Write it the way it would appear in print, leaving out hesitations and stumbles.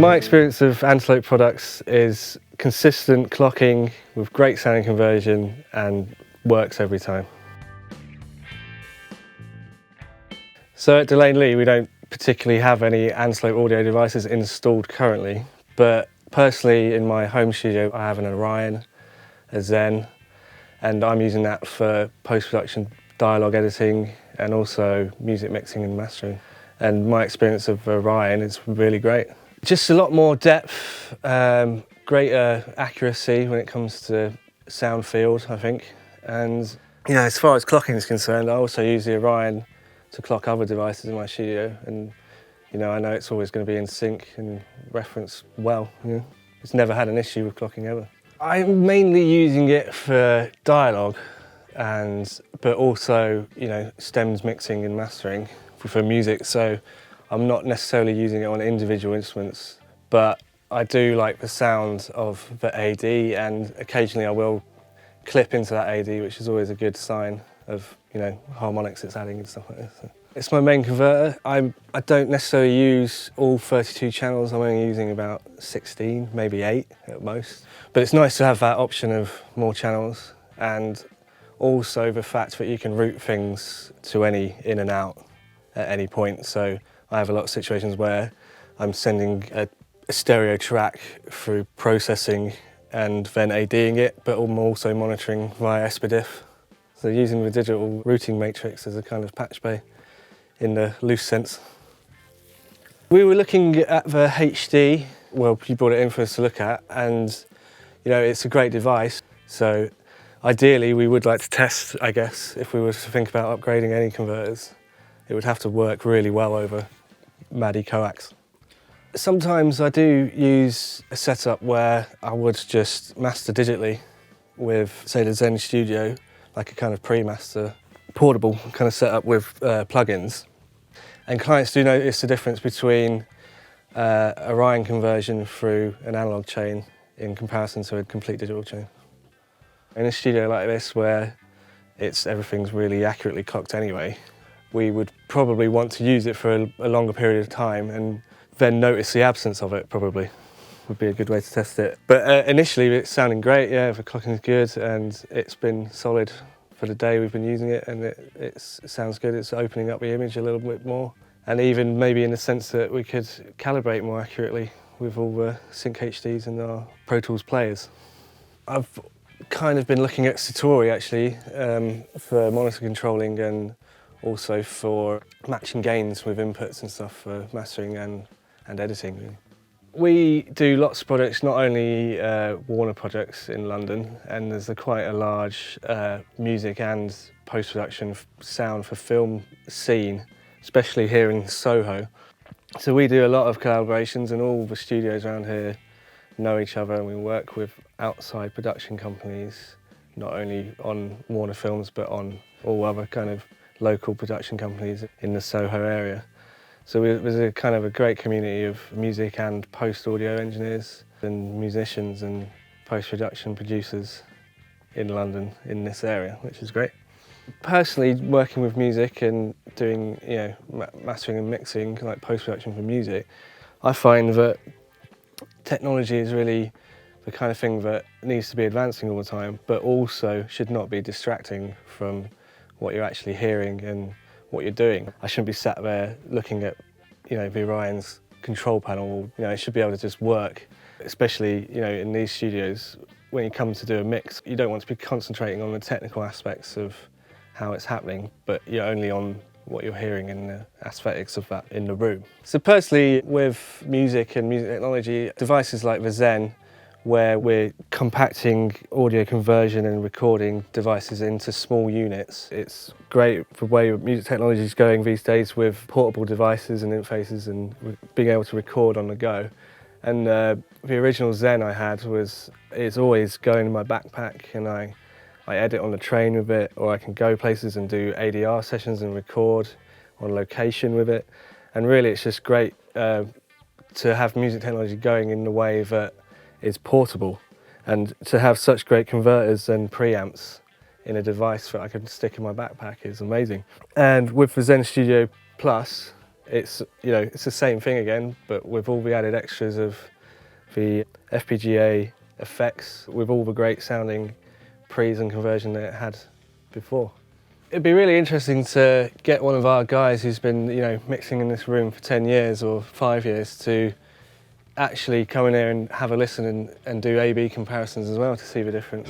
My experience of Antelope products is consistent clocking with great sound conversion and works every time. So at Lane Lea we don't particularly have any Antelope audio devices installed currently, but personally in my home studio I have an Orion, a Zen, and I'm using that for post-production dialogue editing and also music mixing and mastering. And my experience of Orion is really great. Just a lot more depth, greater accuracy when it comes to sound field, I think. And you know, as far as clocking is concerned, I also use the Orion to clock other devices in my studio, and you know, I know it's always going to be in sync and reference well. You know? It's never had an issue with clocking ever. I'm mainly using it for dialogue, but also, you know, stems mixing and mastering for music. So I'm not necessarily using it on individual instruments, but I do like the sound of the AD, and occasionally I will clip into that AD, which is always a good sign of, you know, harmonics it's adding and stuff like this. So it's my main converter. I don't necessarily use all 32 channels. I'm only using about 16, maybe 8 at most. But it's nice to have that option of more channels, and also the fact that you can route things to any in and out at any point. So I have a lot of situations where I'm sending a stereo track through processing and then ADing it, but I'm also monitoring via SPDIF. So using the digital routing matrix as a kind of patch bay in the loose sense. We were looking at the HD, well, you brought it in for us to look at, and you know, it's a great device. So ideally we would like to test, I guess, if we were to think about upgrading any converters, it would have to work really well over MADI coax. Sometimes I do use a setup where I would just master digitally with, say, the Zen Studio, like a kind of pre-master, portable kind of setup with plugins. And clients do notice the difference between Orion conversion through an analog chain in comparison to a complete digital chain. In a studio like this, where everything's really accurately clocked anyway, we would probably want to use it for a longer period of time and then notice the absence of it, probably. Would be a good way to test it. But initially it's sounding great, yeah, the clocking is good, and it's been solid for the day we've been using it, and it sounds good. It's opening up the image a little bit more, and even maybe in the sense that we could calibrate more accurately with all the sync HDs and our Pro Tools players. I've kind of been looking at Satori actually for monitor controlling and also for matching gains with inputs and stuff for mastering and editing. Really. We do lots of projects, not only Warner projects in London, and there's quite a large music and post-production sound for film scene, especially here in Soho. So we do a lot of collaborations, and all the studios around here know each other, and we work with outside production companies, not only on Warner films but on all other kind of local production companies in the Soho area. So there's a kind of a great community of music and post-audio engineers and musicians and post-production producers in London in this area, which is great. Personally, working with music and doing, you know, mastering and mixing, like post-production for music, I find that technology is really the kind of thing that needs to be advancing all the time, but also should not be distracting from what you're actually hearing and what you're doing. I shouldn't be sat there looking at, you know, the Orion's control panel. You know, it should be able to just work, especially, you know, in these studios. When you come to do a mix, you don't want to be concentrating on the technical aspects of how it's happening, but you're only on what you're hearing and the aesthetics of that in the room. So personally, with music and music technology, devices like the Zen, where we're compacting audio conversion and recording devices into small units. It's great for the way music technology is going these days with portable devices and interfaces and being able to record on the go. And the original Zen I had it's always going in my backpack, and I edit on the train with it, or I can go places and do ADR sessions and record on location with it. And really it's just great to have music technology going in the way that is portable, and to have such great converters and preamps in a device that I can stick in my backpack is amazing. And with the Zen Studio Plus, It's, you know, it's the same thing again, but with all the added extras of the FPGA effects, with all the great sounding pre's and conversion that it had before. It'd be really interesting to get one of our guys who's been, you know, mixing in this room for 10 years or 5 years to actually come in here and have a listen and do A/B comparisons as well to see the difference.